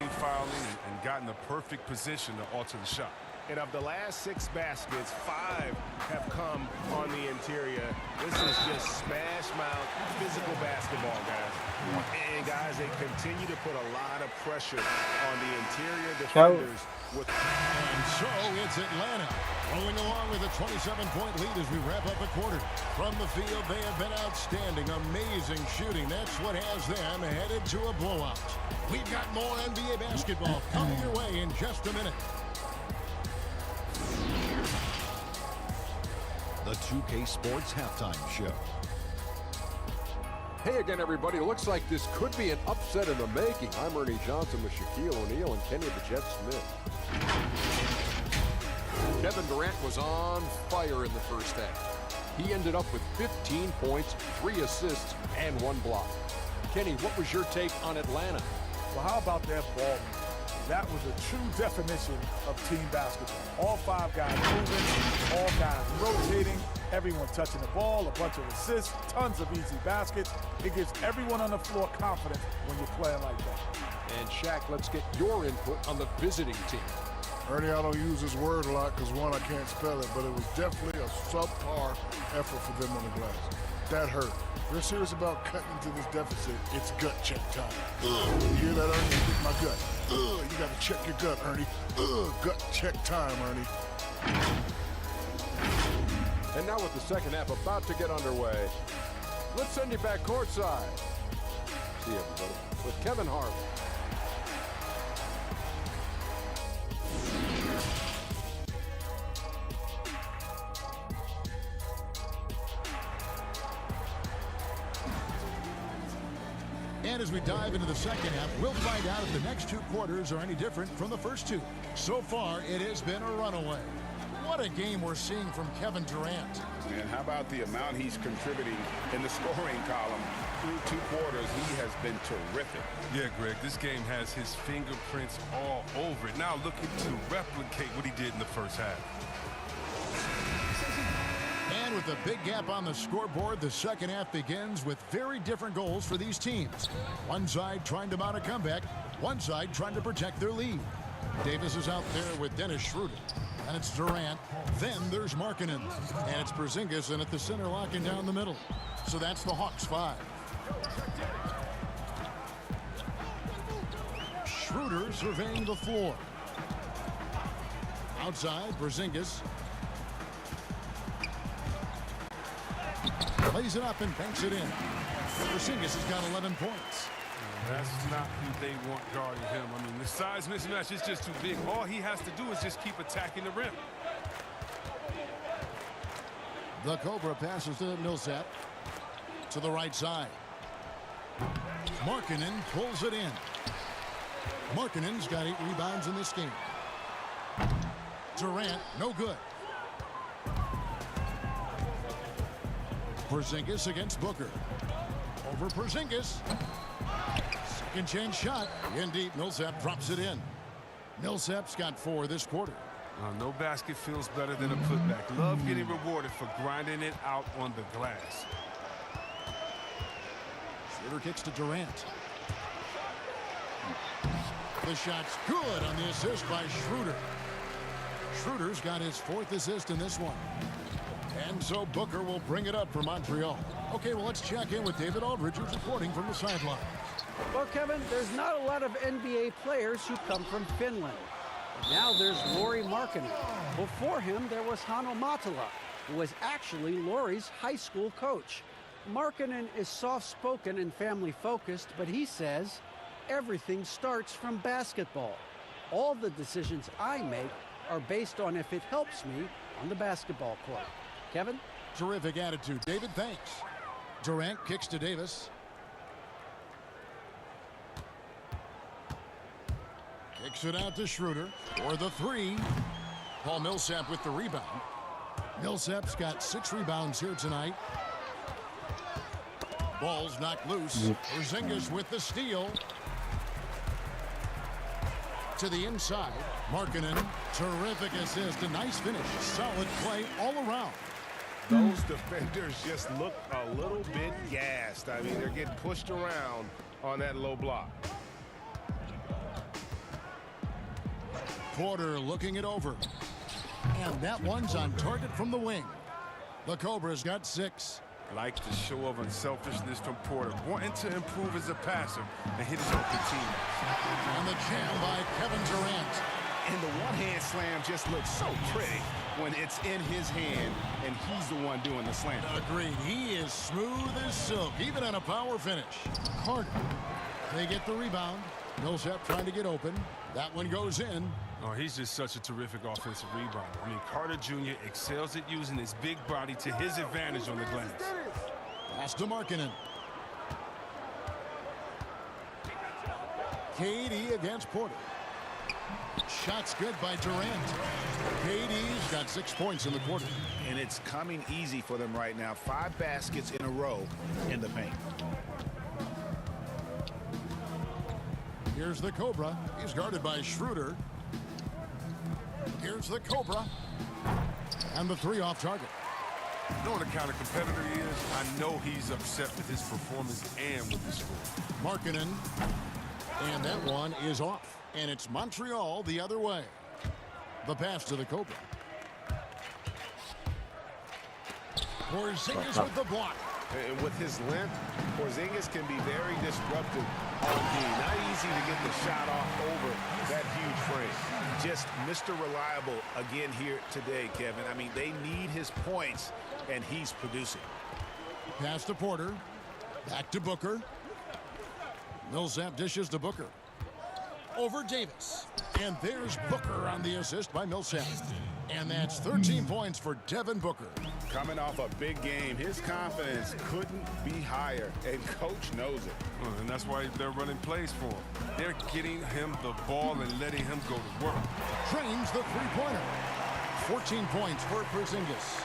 Fouling and gotten the perfect position to alter the shot. And of the last 6 baskets, 5 have come on the interior. This is just smash mouth physical basketball, guys. And guys, they continue to put a lot of pressure on the interior defenders. And so it's Atlanta rolling along with a 27-point lead as we wrap up a quarter. From the field, they have been outstanding. Amazing shooting. That's what has them headed to a blowout. We've got more NBA basketball coming your way in just a minute. The 2K Sports Halftime Show. Hey again, everybody. It looks like this could be an upset in the making. I'm Ernie Johnson with Shaquille O'Neal and Kenny the Jet Smith. Kevin Durant was on fire in the first half. He ended up with 15 points, 3 assists, and 1 block. Kenny, what was your take on Atlanta? Well, how about that ball? That was a true definition of team basketball. All 5 guys moving, all guys rotating, everyone touching the ball, a bunch of assists, tons of easy baskets. It gives everyone on the floor confidence when you're playing like that. And Shaq, let's get your input on the visiting team. Ernie, I don't use this word a lot because, one, I can't spell it, but it was definitely a subpar effort for them on the glass. That hurt. If they're serious about cutting into this deficit, it's gut check time. You hear that, Ernie? Hit my gut. You got to check your gut, Ernie. Gut check time, Ernie. And now with the second half about to get underway, let's send you back courtside. See you, everybody, with Kevin Harlan. And as we dive into the second half, we'll find out if the next 2 quarters are any different from the first 2. So far, it has been a runaway. What a game we're seeing from Kevin Durant. And how about the amount he's contributing in the scoring column? Through 2 quarters, he has been terrific. Yeah, Greg, this game has his fingerprints all over it. Now looking to replicate what he did in the first half. And with a big gap on the scoreboard, the second half begins with very different goals for these teams. One side trying to mount a comeback, one side trying to protect their lead. Davis is out there with Dennis Schroeder. And it's Durant. Then there's Markkanen. And it's Porzingis in at the center, locking down the middle. So that's the Hawks 5. Schroeder surveying the floor. Outside, Porzingis. Lays it up and banks it in. Porzingis has got 11 points. That's not who they want guarding him. I mean, the size mismatch is just too big. All he has to do is just keep attacking the rim. The Cobra passes to Millsap. To the right side. Markkanen pulls it in. Markkanen's got 8 rebounds in this game. Durant, no good. Porzingis against Booker. Over Porzingis. Second chance shot. Indeed, Millsap drops it in. Millsap's got 4 this quarter. No basket feels better than a putback. Love getting rewarded for grinding it out on the glass. Schroeder kicks to Durant. The shot's good on the assist by Schroeder. Schroeder's got his 4th assist in this one. And so Booker will bring it up for Montreal. Okay, well, let's check in with David Aldridge, who's reporting from the sideline. Well, Kevin, there's not a lot of NBA players who come from Finland. Now there's Lauri Markkanen. Before him, there was Hanno Matala, who was actually Lauri's high school coach. Markkanen is soft-spoken and family-focused, but he says everything starts from basketball. All the decisions I make are based on if it helps me on the basketball court. Kevin? Terrific attitude. David, thanks. Durant kicks to Davis. Kicks it out to Schroeder for the 3. Paul Millsap with the rebound. Millsap's got 6 rebounds here tonight. Ball's knocked loose. Porzingis with the steal. To the inside. Markkanen, terrific assist, a nice finish. Solid play all around. Those defenders just look a little bit gassed. I mean, they're getting pushed around on that low block. Porter looking it over. And that one's on target from the wing. The Cobras got 6. Like the show of unselfishness from Porter, wanting to improve as a passer and hit his open teammates. And the jam by Kevin Durant. And the one-hand slam just looks so pretty when it's in his hand and he's the one doing the slam. Agreed. He is smooth as silk, even on a power finish. Carter. They get the rebound. Millsap trying to get open. That one goes in. Oh, he's just such a terrific offensive rebounder. I mean, Carter Jr. excels at using his big body to his advantage on the glass. Pass to Markkanen. KD against Porter. Shots good by Durant. KD's got 6 points in the quarter. And it's coming easy for them right now. 5 baskets in a row in the paint. Here's the Cobra. He's guarded by Schroeder. Here's the Cobra. And the 3 off target. Knowing the kind of competitor he is, I know he's upset with his performance and with the score. Markkanen. And that one is off. And it's Montreal the other way. The pass to the Cobra. Porzingis with the block. And with his length, Porzingis can be very disruptive on D. Not easy to get the shot off over that huge frame. Just Mr. Reliable again here today, Kevin. I mean, they need his points, and he's producing. Pass to Porter. Back to Booker. Millsap dishes to Booker. Over Davis. And there's Booker on the assist by Millsap. And that's 13 points for Devin Booker. Coming off a big game, his confidence couldn't be higher, and Coach knows it. Well, and that's why they're running plays for him. They're getting him the ball and letting him go to work. Drains the three-pointer. 14 points for Porzingis.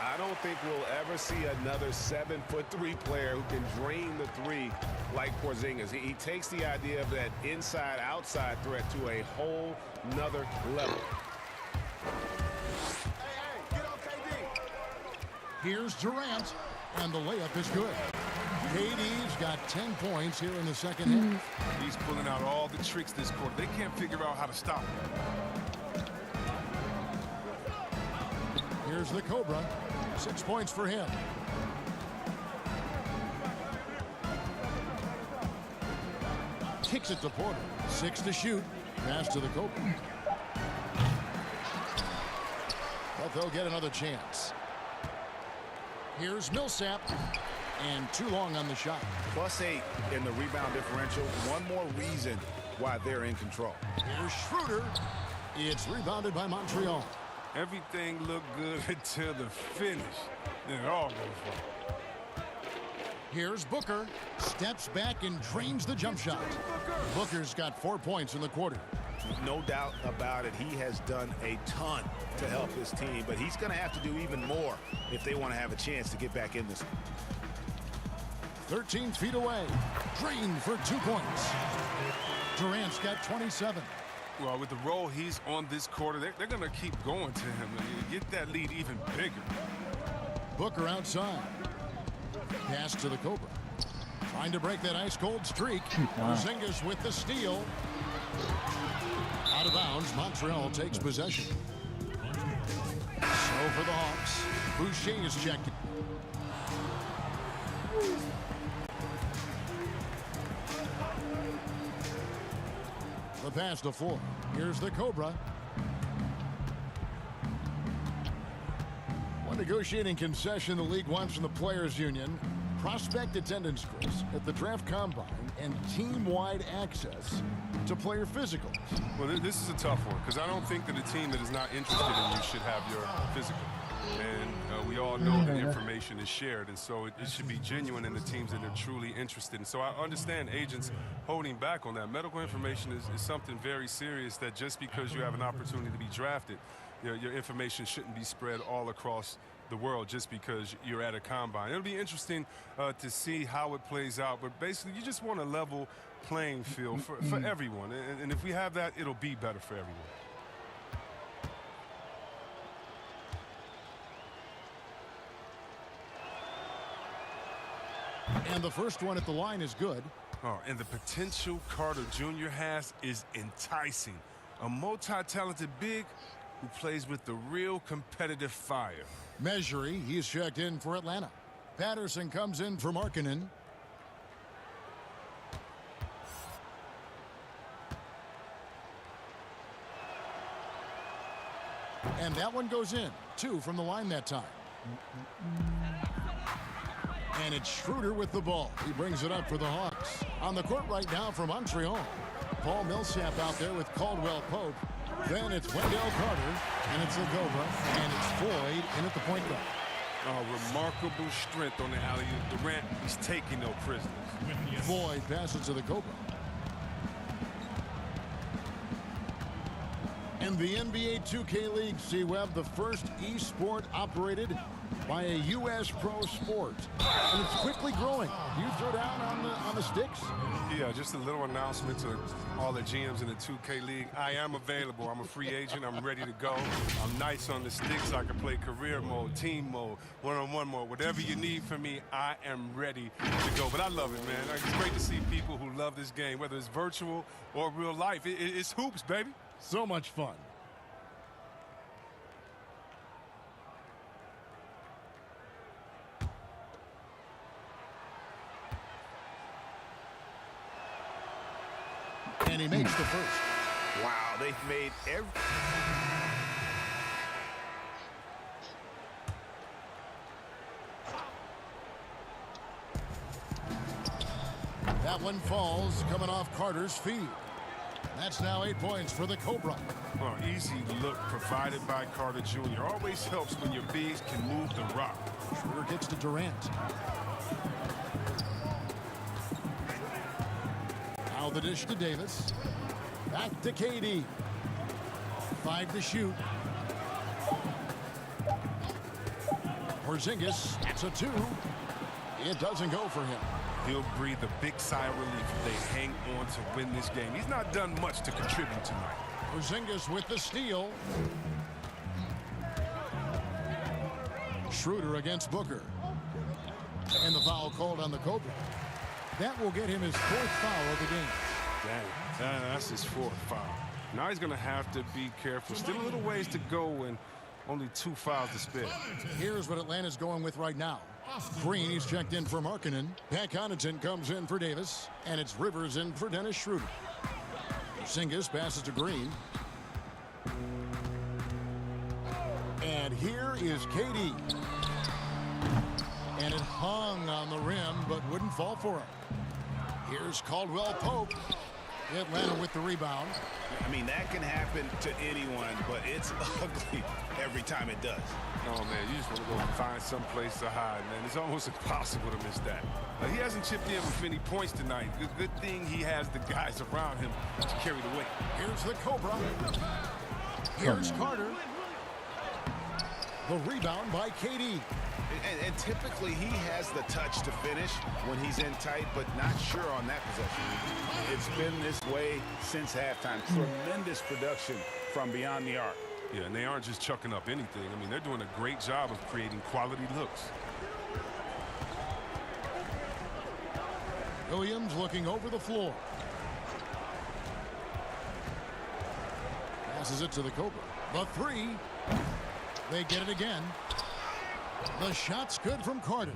I don't think we'll ever see another 7'3" player who can drain the three like Porzingis. He takes the idea of that inside-outside threat to a whole nother level. Here's Durant, and the layup is good. KD's got 10 points here in the second half. He's pulling out all the tricks this quarter. They can't figure out how to stop him. Here's the Cobra. 6 points for him. Kicks it to Porter. 6 to shoot. Pass to the Cobra. But they'll get another chance. Here's Millsap. And too long on the shot. +8 in the rebound differential. One more reason why they're in control. Here's Schroeder. It's rebounded by Montreal. Everything looked good until the finish. Then it all goes wrong. Here's Booker. Steps back and drains the jump shot. Booker's got 4 points in the quarter. No doubt about it. He has done a ton to help his team, but he's going to have to do even more if they want to have a chance to get back in this. 13 feet away. Drained for 2 points. Durant's got 27. Well, with the role he's on this quarter, they're going to keep going to him and get that lead even bigger. Booker outside. Pass to the Cobra. Trying to break that ice-cold streak. Porzingis with the steal. Out of bounds, Montreal takes possession. So for the Hawks, Boucher is checked. The pass to 4. Here's the Cobra. One negotiating concession the league wants from the Players Union. Prospect attendance, Chris, at the draft combine and team-wide access to player physicals. Well, this is a tough one because I don't think that a team that is not interested in you should have your physical. And we all know that information is shared, and so it should be genuine in the teams that are truly interested. And so I understand agents holding back on that. Medical information is something very serious that just because you have an opportunity to be drafted, your information shouldn't be spread all across the world just because you're at a combine. It'll be interesting to see how it plays out, but basically you just want a level playing field for everyone. And if we have that, it'll be better for everyone. And the first one at the line is good. Oh, and the potential Carter Jr. has is enticing. A multi-talented big who plays with the real competitive fire. Measuring, he's checked in for Atlanta. Patterson comes in for Markkanen. And that one goes in. 2 from the line that time. And it's Schroeder with the ball. He brings it up for the Hawks. On the court right now for Montreal. Paul Millsap out there with Caldwell Pope. Then it's Wendell Carter, and it's Lagoba, and it's Floyd in at the point guard. Oh, remarkable strength on the alley-oop. Durant, he's taking no prisoners. Floyd passes to Lagoba. In the NBA 2K League, C-Web, the first e-sport operated by a U.S. pro sport. And it's quickly growing. Do you throw down on the sticks? Yeah, just a little announcement to all the GMs in the 2K League. I am available. I'm a free agent. I'm ready to go. I'm nice on the sticks. I can play career mode, team mode, one-on-one mode. Whatever you need from me, I am ready to go. But I love it, man. It's great to see people who love this game, whether it's virtual or real life. It's hoops, baby. So much fun. And he makes the first. Wow, they've made every... That one falls, coming off Carter's feet. That's now 8 points for the Cobra. Well, easy look provided by Carter Jr. Always helps when your bigs can move the rock. Schroeder gets to Durant. Now the dish to Davis. Back to KD. 5 to shoot. Porzingis, that's a 2. It doesn't go for him. He'll breathe a big sigh of relief if they hang on to win this game. He's not done much to contribute tonight. Porzingis with the steal. Schroeder against Booker. And the foul called on the Cobra. That will get him his 4th foul of the game. Dang, that's his 4th foul. Now he's going to have to be careful. Still a little ways to go and only 2 fouls to spare. Here's what Atlanta's going with right now. Green, he's checked in for Markkanen. Pat Connaughton comes in for Davis. And it's Rivers in for Dennis Schroeder. Porzingis passes to Green. And here is KD. And it hung on the rim, but wouldn't fall for him. Here's Caldwell Pope. Atlanta with the rebound. I mean, that can happen to anyone, but it's ugly every time it does. Oh, man, you just want to go find some place to hide, man. It's almost impossible to miss that. He hasn't chipped in with any points tonight. Good thing he has the guys around him to carry the weight. Here's the Cobra. Here's Carter. The rebound by KD. And typically he has the touch to finish when he's in tight, but not sure on that possession. It's been this way since halftime. Tremendous production from beyond the arc. Yeah, and they aren't just chucking up anything. I mean, they're doing a great job of creating quality looks. Williams looking over the floor. Passes it to the Cobra. The 3. They get it again. The shot's good from Carter.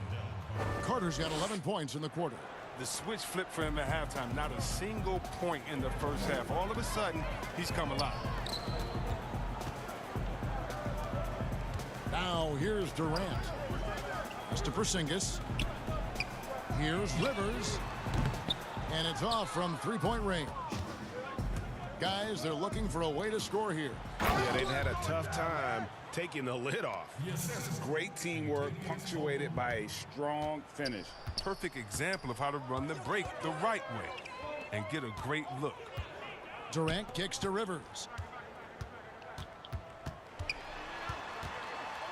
Carter's got 11 points in the quarter. The switch flipped for him at halftime. Not a single point in the first half. All of a sudden, he's come alive. Now here's Durant. That's to Porzingis. Here's Rivers. And it's off from 3-point range. Guys, they're looking for a way to score here. Yeah, they've had a tough time taking the lid off. Great teamwork punctuated by a strong finish. Perfect example of how to run the break the right way and get a great look. Durant kicks to Rivers.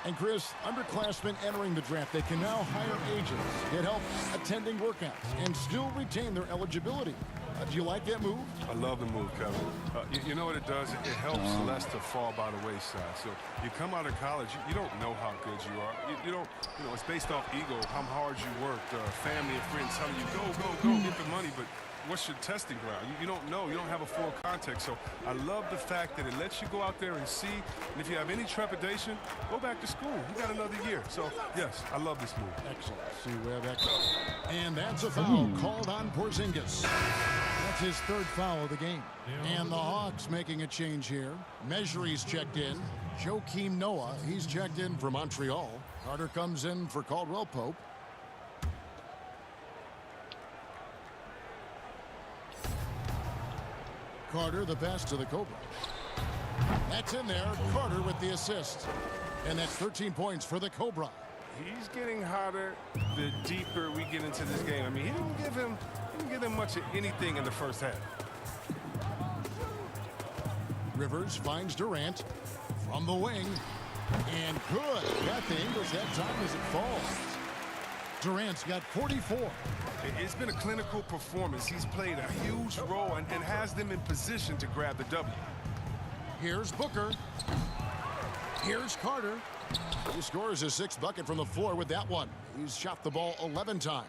And Chris, underclassmen entering the draft, they can now hire agents, get help attending workouts, and still retain their eligibility. Do you like that move? I love the move, Kevin. You know what it does? It helps less to fall by the wayside. So you come out of college, you don't know how good you are. You don't, it's based off ego, how hard you worked, family and friends telling you, go, get the money, but what's your testing ground? You don't know. You don't have a full context. So I love the fact that it lets you go out there and see. And if you have any trepidation, go back to school. You got another year. So, yes, I love this move. Excellent. See, we have excellent. And that's a foul called on Porzingis. That's his third foul of the game. And the Hawks making a change here. Measury's checked in. Joakim Noah, he's checked in for Montreal. Carter comes in for Caldwell Pope. Carter, the pass to the Cobra. That's in there. Carter with the assist. And that's 13 points for the Cobra. He's getting hotter the deeper we get into this game. I mean, he didn't give him much of anything in the first half. Rivers finds Durant from the wing. And good. Got the English that time as it falls. Durant's got 44. It's been a clinical performance. He's played a huge role and has them in position to grab the W. Here's Booker. Here's Carter. He scores his sixth bucket from the floor with that one. He's shot the ball 11 times.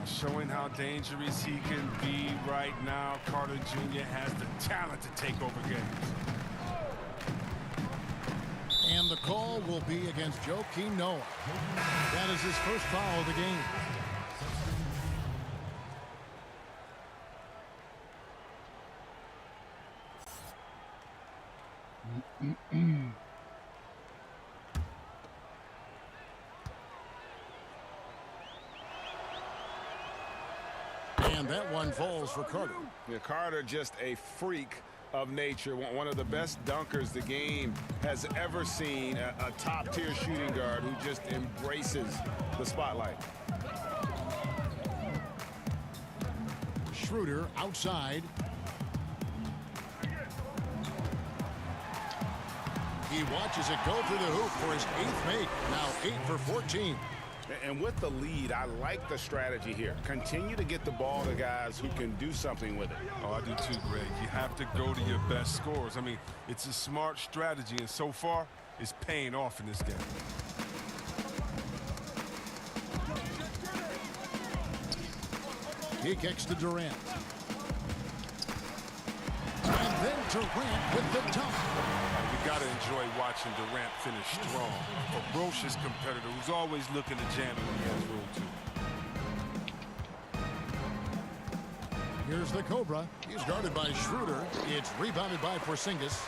Showing how dangerous he can be right now. Carter Jr. has the talent to take over games. And the call will be against Joakim Noah. That is his first foul of the game. And that one falls for Carter. Yeah, Carter just a freak of nature, one of the best dunkers the game has ever seen, a top-tier shooting guard who just embraces the spotlight. Schroeder outside. He watches it go through the hoop for his 8th make. Now 8 for 14. And with the lead, I like the strategy here. Continue to get the ball to guys who can do something with it. Oh, I do too, Greg. You have to go to your best scorers. I mean, it's a smart strategy, and so far, it's paying off in this game. He kicks to Durant. And then Durant with the dunk. You got to enjoy watching Durant finish strong. A ferocious competitor who's always looking to jam it when he has room to. Here's the Cobra. He's guarded by Schroeder. It's rebounded by Porzingis.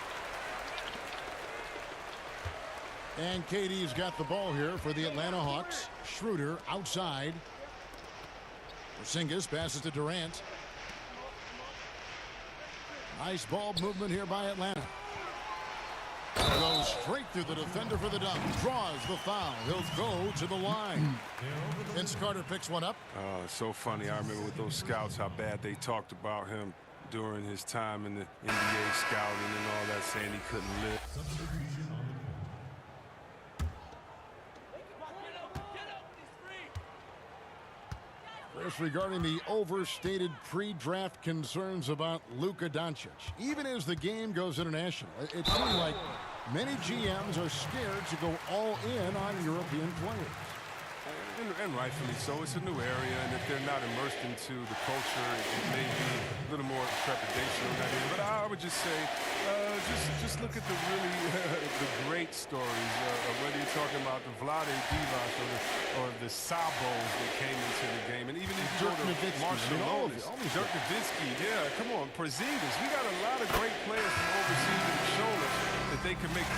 And KD's got the ball here for the Atlanta Hawks. Schroeder outside. Porzingis passes to Durant. Nice ball movement here by Atlanta. Goes straight through the defender for the dunk. Draws the foul. He'll go to the line. Vince Carter picks one up. Oh, it's so funny. I remember with those scouts how bad they talked about him during his time in the NBA scouting and all that, saying he couldn't live. Chris, regarding the overstated pre-draft concerns about Luka Doncic, even as the game goes international, it seems like many GMs are scared to go all in on European players. And rightfully so. It's a new area, and if they're not immersed into the culture, it may be a little more trepidation on that area. But I would just say, just look at the really the great stories, whether you're talking about the Vlade Divac or the Sabos that came into the game, and even if you go to Marshall Dirk Nowitzki, yeah, come on, Porzingis. We got a lot of great players from overseas that have shown us that they can make.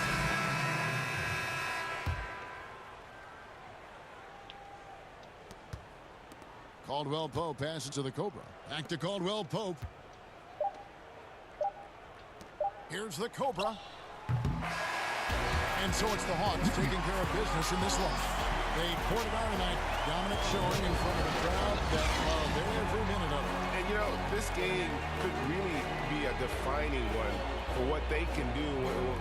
Caldwell Pope passes to the Cobra. Back to Caldwell Pope. Here's the Cobra. And so it's the Hawks taking care of business in this one. They poured it on tonight. Dominant showing in front of the crowd that loved every minute of it. And, you know, this game could really be a defining one for what they can do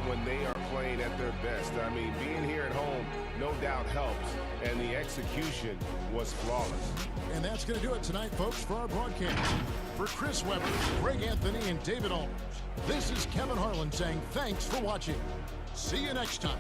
when they are playing at their best. I mean, being here at home no doubt helps, and the execution was flawless. And that's going to do it tonight, folks, for our broadcast. For Chris Webber, Greg Anthony, and David Alders, this is Kevin Harlan saying thanks for watching. See you next time.